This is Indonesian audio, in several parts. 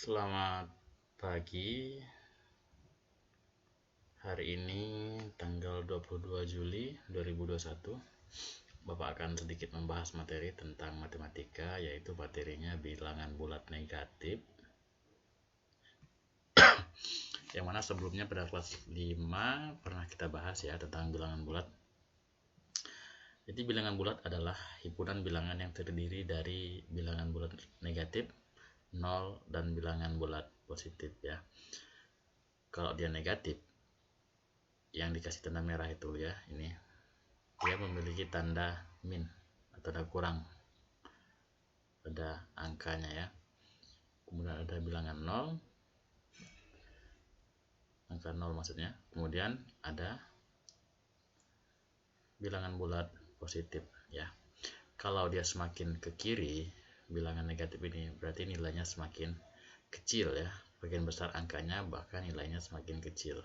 Selamat pagi. Hari ini tanggal 22 Juli 2021. Bapak akan sedikit membahas materi tentang matematika, yaitu materinya bilangan bulat negatif. Yang mana sebelumnya pada kelas 5 pernah kita bahas ya tentang bilangan bulat. Jadi bilangan bulat adalah himpunan bilangan yang terdiri dari bilangan bulat negatif, 0, dan bilangan bulat positif ya. Kalau dia negatif, yang dikasih tanda merah itu ya, ini dia memiliki tanda min atau tanda kurang pada angkanya ya. Kemudian ada bilangan 0, angka 0 maksudnya. Kemudian ada bilangan bulat positif ya. Kalau dia semakin ke kiri, bilangan negatif ini berarti nilainya semakin kecil ya. Bagian besar angkanya bahkan nilainya semakin kecil.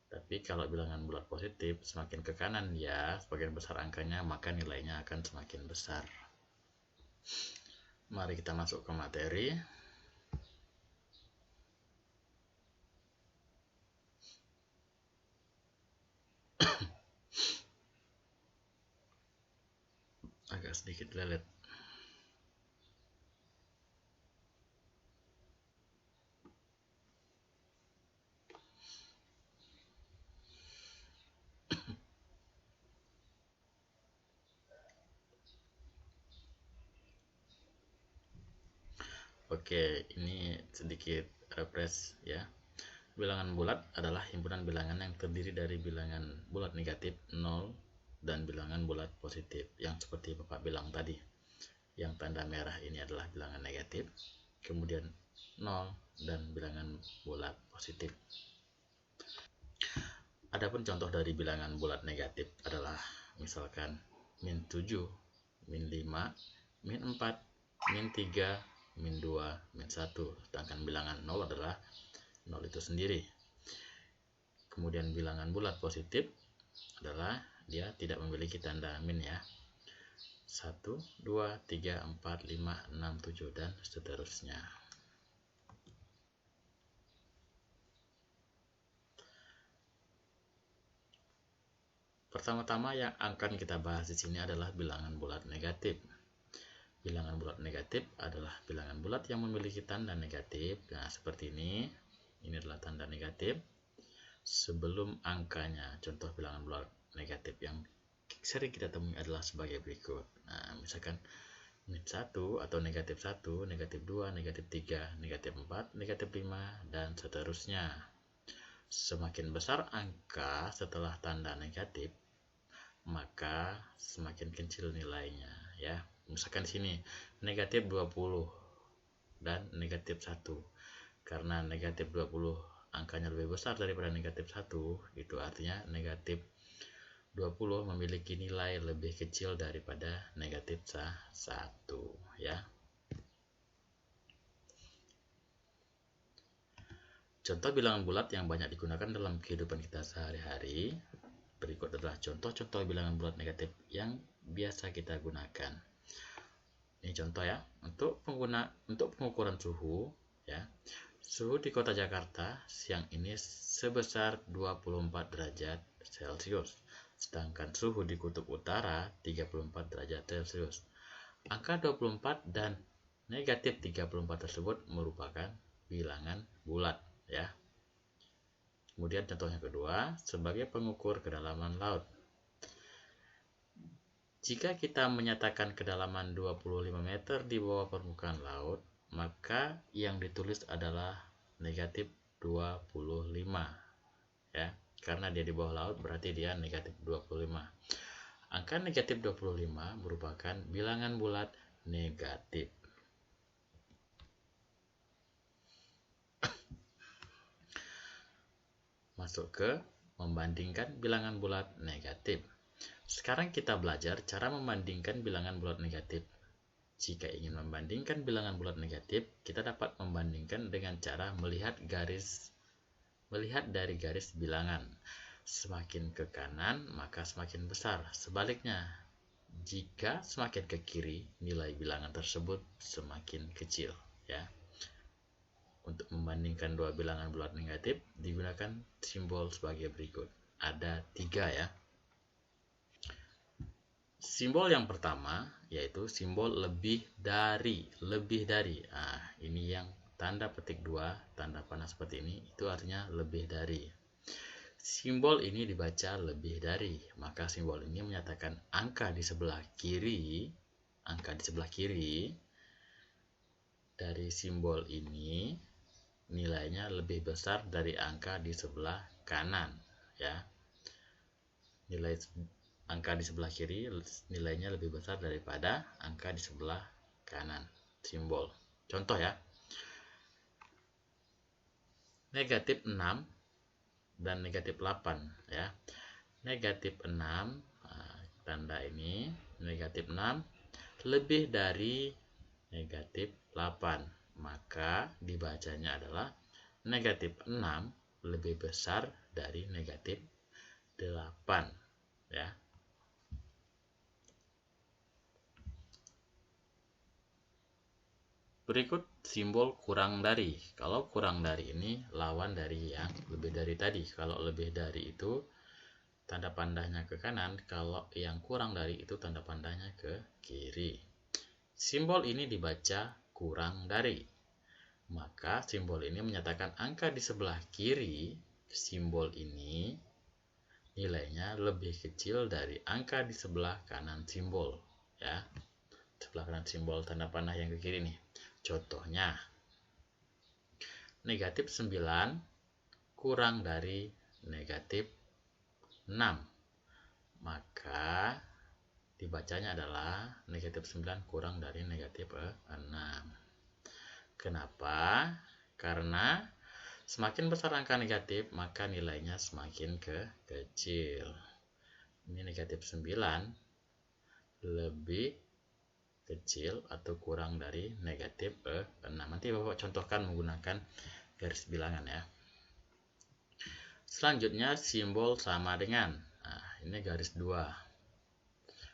Tapi kalau bilangan bulat positif semakin ke kanan ya, sebagian besar angkanya, maka nilainya akan semakin besar. Mari kita masuk ke materi. Agak sedikit lelet. Oke, ini sedikit refresh ya. Bilangan bulat adalah himpunan bilangan yang terdiri dari bilangan bulat negatif 0 dan bilangan bulat positif yang seperti Bapak bilang tadi. Yang tanda merah ini adalah bilangan negatif, kemudian 0 dan bilangan bulat positif. Adapun contoh dari bilangan bulat negatif adalah misalkan min 7, min 5, min 4, min 3, min 2, min 1. Sedangkan bilangan 0 adalah 0 itu sendiri. Kemudian bilangan bulat positif adalah dia tidak memiliki tanda min ya. 1, 2, 3, 4, 5, 6, 7 dan seterusnya. Pertama-tama yang akan kita bahas di sini adalah bilangan bulat negatif. Bilangan bulat negatif adalah bilangan bulat yang memiliki tanda negatif. Nah, seperti ini. Ini adalah tanda negatif sebelum angkanya. Contoh bilangan bulat negatif yang sering kita temui adalah sebagai berikut. Nah, misalkan min 1 atau negatif 1, negatif 2, negatif 3, negatif 4, negatif 5, dan seterusnya. Semakin besar angka setelah tanda negatif, maka semakin kecil nilainya ya. Misalkan di sini negatif 20 dan negatif 1. Karena negatif 20 angkanya lebih besar daripada negatif 1, itu artinya negatif 20 memiliki nilai lebih kecil daripada negatif 1 ya. Contoh bilangan bulat yang banyak digunakan dalam kehidupan kita sehari-hari. Berikut adalah contoh-contoh bilangan bulat negatif yang biasa kita gunakan. Ini contoh ya, untuk pengukuran suhu ya. Suhu di kota Jakarta siang ini sebesar 24 derajat Celcius. Sedangkan suhu di kutub utara 34 derajat Celcius. Angka 24 dan negatif 34 tersebut merupakan bilangan bulat ya. Kemudian contoh yang kedua, sebagai pengukur kedalaman laut. Jika kita menyatakan kedalaman 25 meter di bawah permukaan laut, maka yang ditulis adalah negatif 25 ya. Karena dia di bawah laut berarti dia negatif 25. Angka negatif 25 merupakan bilangan bulat negatif. Masuk ke membandingkan bilangan bulat negatif. Sekarang kita belajar cara membandingkan bilangan bulat negatif. Jika ingin membandingkan bilangan bulat negatif, kita dapat membandingkan dengan cara melihat dari garis bilangan. Semakin ke kanan, maka semakin besar. Sebaliknya, jika semakin ke kiri, nilai bilangan tersebut semakin kecil ya. Untuk membandingkan dua bilangan bulat negatif digunakan simbol sebagai berikut. Ada 3 ya. Simbol yang pertama yaitu simbol lebih dari. Nah, ini yang tanda petik 2, tanda panah seperti ini, itu artinya lebih dari. Simbol ini dibaca lebih dari, maka simbol ini menyatakan angka di sebelah kiri dari simbol ini nilainya lebih besar dari angka di sebelah kanan ya. Nilai angka di sebelah kiri nilainya lebih besar daripada angka di sebelah kanan simbol. Contoh ya. Negatif 6 dan negatif 8 ya. Negatif 6, tanda ini negatif 6 lebih dari negatif 8, maka dibacanya adalah negatif 6 lebih besar dari negatif 8 ya. Berikut simbol kurang dari. Kalau kurang dari ini lawan dari yang lebih dari tadi. Kalau lebih dari itu tanda pandahnya ke kanan, kalau yang kurang dari itu tanda pandahnya ke kiri. Simbol ini dibaca kurang dari. Maka simbol ini menyatakan angka di sebelah kiri simbol ini nilainya lebih kecil dari angka di sebelah kanan simbol ya. Sebelah kanan simbol tanda panah yang ke kiri nih. Contohnya negatif 9 kurang dari negatif 6, maka dibacanya adalah negatif 9 kurang dari negatif 6. Kenapa? Karena semakin besar angka negatif, maka nilainya semakin kecil. Ini negatif 9 lebih kecil atau kurang dari negatif 6. Nanti Bapak contohkan menggunakan garis bilangan ya. Selanjutnya simbol sama dengan. Nah, ini garis 2.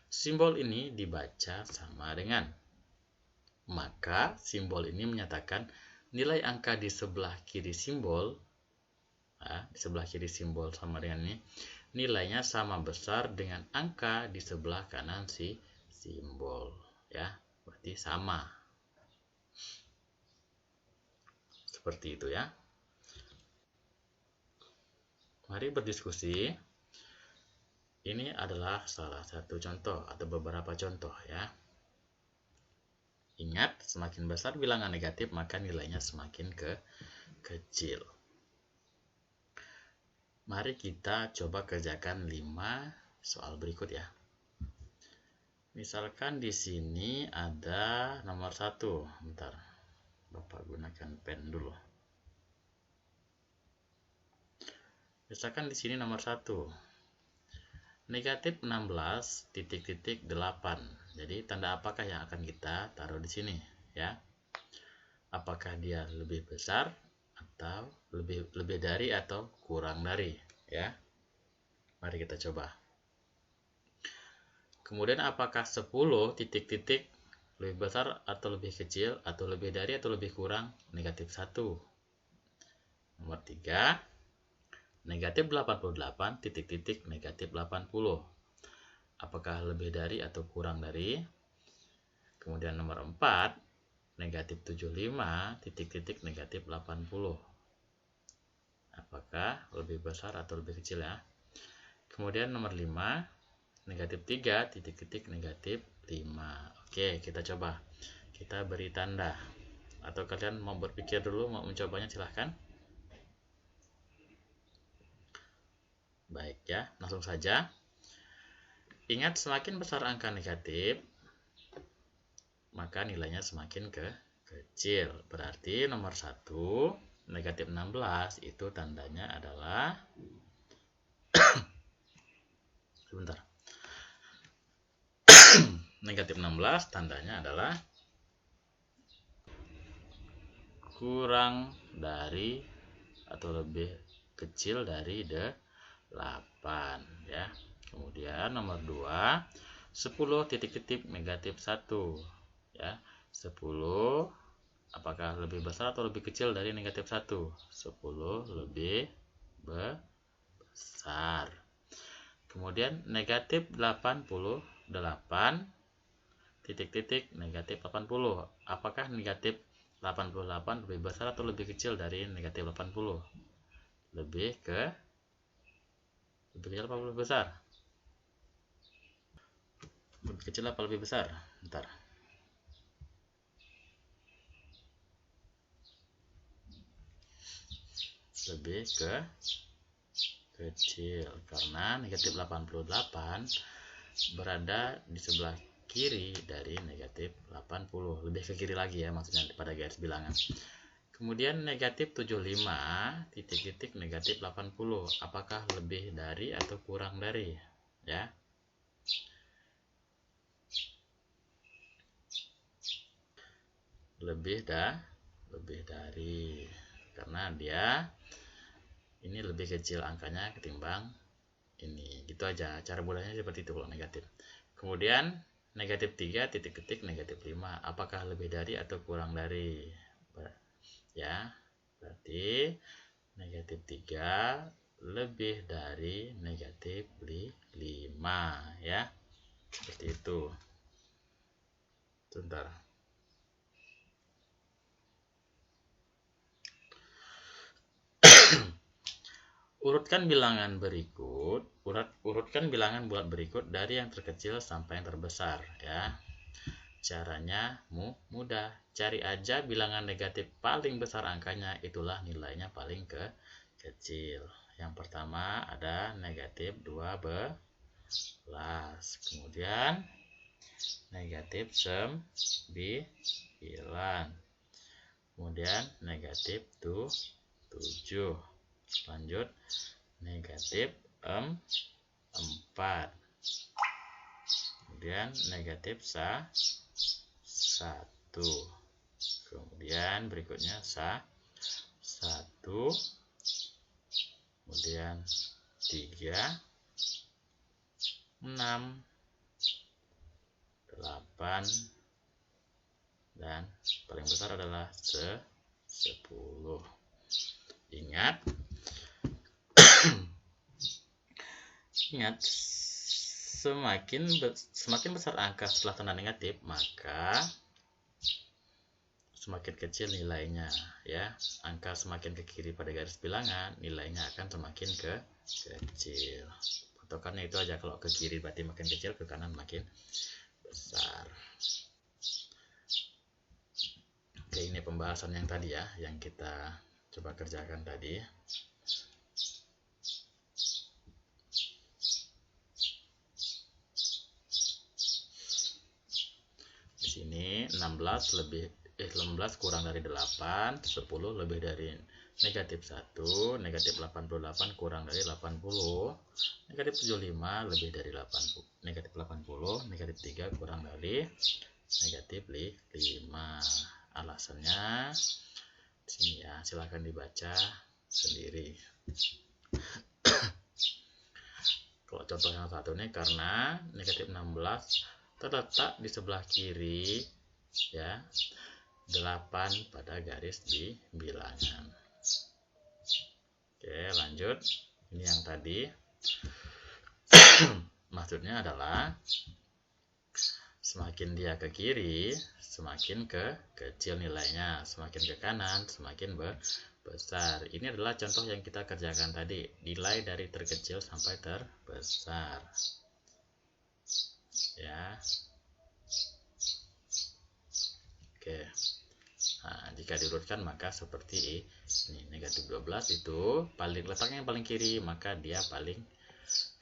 Simbol ini dibaca sama dengan. Maka simbol ini menyatakan nilai angka di sebelah kiri simbol, di sebelah kiri simbol sama dengan ini, nilainya sama besar dengan angka di sebelah kanan si simbol. Ya, berarti sama. Seperti itu ya. Mari berdiskusi. Ini adalah salah satu contoh atau beberapa contoh ya. Ingat, semakin besar bilangan negatif, maka nilainya semakin kecil. Mari kita coba kerjakan 5 soal berikut ya. Misalkan di sini ada nomor 1. Bentar, Bapak gunakan pen dulu. Misalkan di sini nomor 1. Negatif 16 titik-titik 8. Jadi tanda apakah yang akan kita taruh di sini ya? Apakah dia lebih besar atau lebih dari atau kurang dari ya? Mari kita coba. Kemudian apakah 10 titik-titik lebih besar atau lebih kecil atau lebih dari atau lebih kurang negatif 1? Nomor 3. Negatif 88 titik-titik negatif 80. Apakah lebih dari atau kurang dari? Kemudian nomor 4. Negatif 75 titik-titik negatif 80. Apakah lebih besar atau lebih kecil ya? Kemudian nomor 5. Negatif 3 titik-titik negatif 5. Oke, kita coba. Kita beri tanda. Atau kalian mau berpikir dulu, mau mencobanya silahkan. Baik ya, langsung saja. Ingat, semakin besar angka negatif, maka nilainya semakin kecil. Berarti nomor 1, negatif 16, itu tandanya adalah sebentar. Negatif 16 tandanya adalah kurang dari atau lebih kecil dari 8 ya. Kemudian nomor 2, 10 titik-titik negatif 1 ya. 10 Apakah lebih besar atau lebih kecil dari negatif 1? 10 lebih besar. Kemudian negatif 88 titik-titik negatif 80. Apakah negatif 88 lebih besar atau lebih kecil dari negatif 80? Lebih kecil apa lebih besar? Lebih kecil apa lebih besar? Bentar. Lebih kecil karena negatif 88 berada di sebelah kiri dari negatif 80, lebih ke kiri lagi ya maksudnya pada garis bilangan. Kemudian negatif 75 titik-titik negatif 80, apakah lebih dari atau kurang dari ya? Lebih dari, karena dia ini lebih kecil angkanya ketimbang ini. Gitu aja, cara mudahnya seperti itu kalau negatif. Kemudian negatif 3 titik-titik negatif 5, apakah lebih dari atau kurang dari ya? Berarti negatif 3 lebih dari negatif 5 ya, seperti itu. Sebentar. Urutkan bilangan bulat berikut dari yang terkecil sampai yang terbesar ya. Caranya mudah, cari aja bilangan negatif paling besar angkanya, itulah nilainya paling kecil. Yang pertama ada negatif 12, kemudian negatif 9, kemudian negatif 7, lanjut negatif 4, kemudian negatif 1, kemudian berikutnya 1, kemudian 3, 6, 8, dan paling besar adalah 10. Ingat semakin besar angka setelah tanda negatif, maka semakin kecil nilainya ya. Angka semakin ke kiri pada garis bilangan, nilainya akan semakin kecil. Patokannya itu aja, kalau ke kiri berarti makin kecil, ke kanan makin besar. Oke, ini pembahasan yang tadi ya, yang kita coba kerjakan tadi. Di sini 16 kurang dari 8, 10 lebih dari negatif 1, negatif 88 kurang dari 80, negatif 75 lebih dari 80, negatif 80, negatif 3 kurang dari negatif 5. Alasannya di sini ya, silahkan dibaca sendiri. Kalau contoh yang satu ini, karena negatif 16 terletak di sebelah kiri ya, 8 pada garis di bilangan. Oke, lanjut. Ini yang tadi. Maksudnya adalah semakin dia ke kiri, semakin kecil nilainya, semakin ke kanan, semakin besar. Ini adalah contoh yang kita kerjakan tadi, nilai dari terkecil sampai terbesar. Ya. Oke. Nah, jika diurutkan maka seperti ini. Negatif 12 itu letaknya yang paling kiri, maka dia paling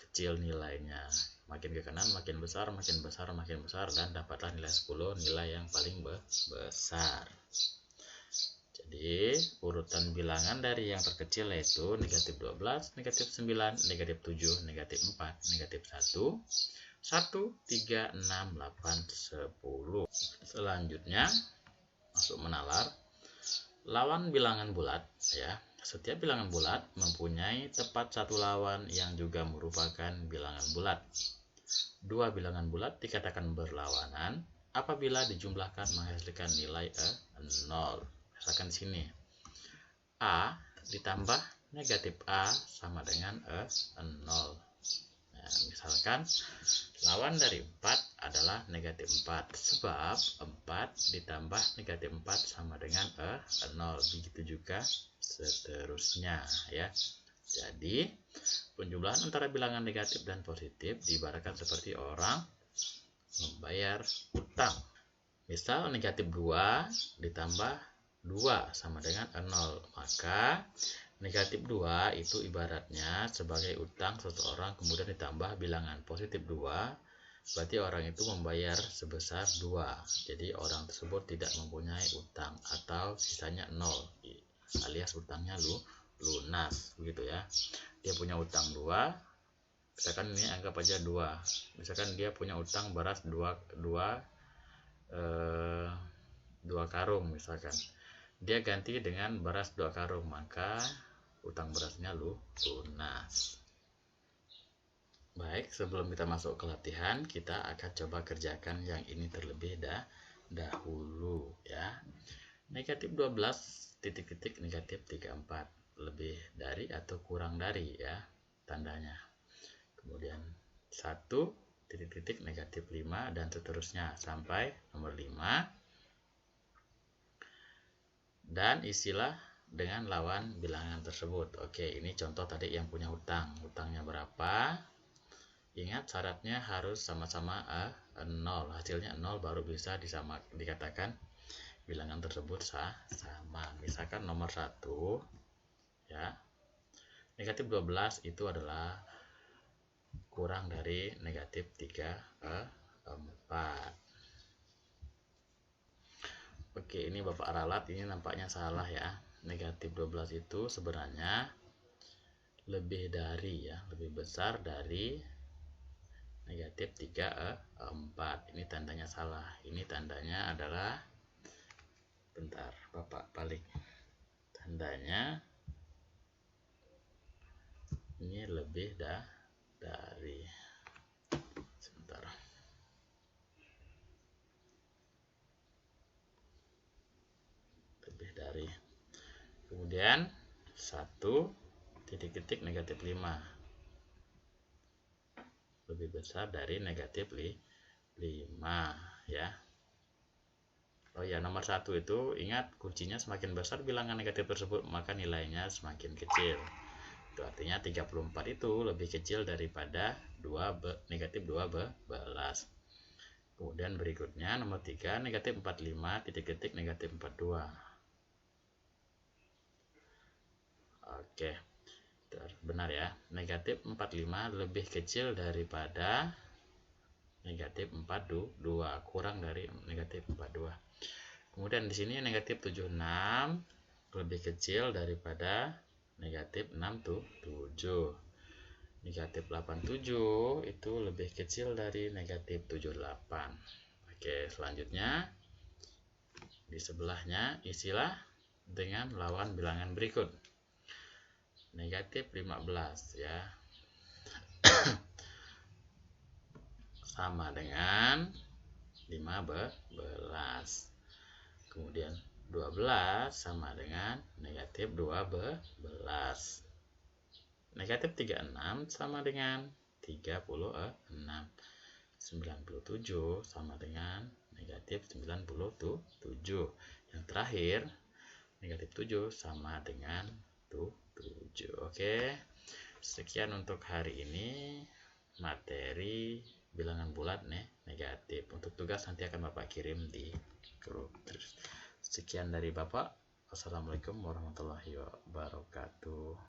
kecil nilainya. Makin ke kanan makin besar, makin besar, makin besar, dan dapatlah nilai 10, nilai yang paling besar. Jadi urutan bilangan dari yang terkecil yaitu negatif 12, negatif 9, negatif 7, negatif 4, negatif 1, 1, 3, 6, 8, 10. Selanjutnya masuk menalar. Lawan bilangan bulat ya. Setiap bilangan bulat mempunyai tepat satu lawan yang juga merupakan bilangan bulat. Dua bilangan bulat dikatakan berlawanan apabila dijumlahkan menghasilkan nilai 0. Misalkan di sini A ditambah negatif A sama dengan 0. Nah, misalkan lawan dari 4 adalah negatif 4, sebab 4 ditambah negatif 4 sama dengan 0. Begitu juga seterusnya ya. Jadi penjumlahan antara bilangan negatif dan positif diibaratkan seperti orang membayar utang. Misal negatif 2 ditambah 2 sama dengan 0, maka negatif 2 itu ibaratnya sebagai utang seseorang kemudian ditambah bilangan positif 2, berarti orang itu membayar sebesar 2. Jadi orang tersebut tidak mempunyai utang atau sisanya 0, alias utangnya lunas begitu ya. Dia punya utang 2, misalkan ini anggap aja 2. Misalkan dia punya utang beras 2 karung misalkan. Dia ganti dengan beras 2 karung, maka utang berasnya lunas. Baik, sebelum kita masuk ke latihan, kita akan coba kerjakan yang ini terlebih dahulu ya. Negatif 12 titik-titik negatif 34, lebih dari atau kurang dari ya tandanya. Kemudian 1 titik-titik negatif 5 dan seterusnya sampai nomor 5. Dan isilah dengan lawan bilangan tersebut. Oke, ini contoh tadi yang punya hutang. Hutangnya berapa? Ingat syaratnya harus sama-sama 0. Hasilnya 0 baru bisa dikatakan bilangan tersebut sama. Misalkan nomor 1 ya. Negatif 12 itu adalah kurang dari negatif 4. Oke, ini Bapak ralat, ini nampaknya salah ya. Negatif 12 itu sebenarnya lebih dari ya, lebih besar dari negatif 4. Ini tandanya salah. Ini tandanya adalah, bentar, Bapak balik. Tandanya ini lebih dari. Sebentar. Dari kemudian 1 titik-titik negatif 5 lebih besar dari negatif 5 ya. Oh ya, nomor 1 itu ingat kuncinya semakin besar bilangan negatif tersebut maka nilainya semakin kecil. Itu artinya 34 itu lebih kecil daripada negatif 12. Kemudian berikutnya nomor 3 negatif 45 titik-titik negatif 42. Oke, benar ya. Negatif 45 lebih kecil daripada negatif 42, kurang dari negatif 42. Kemudian di sini negatif 76 lebih kecil daripada negatif 67. Negatif 87 itu lebih kecil dari negatif 78. Oke, selanjutnya di sebelahnya isilah dengan lawan bilangan berikut. Negatif 15 ya sama dengan 15. Kemudian 12 sama dengan negatif 12. Negatif 36 sama dengan 36. 97 sama dengan negatif 97. Yang terakhir negatif 7 sama dengan 7. Oke, sekian untuk hari ini materi bilangan bulat negatif. Untuk tugas nanti akan Bapak kirim di grup. Sekian dari Bapak. Wassalamualaikum warahmatullahi wabarakatuh.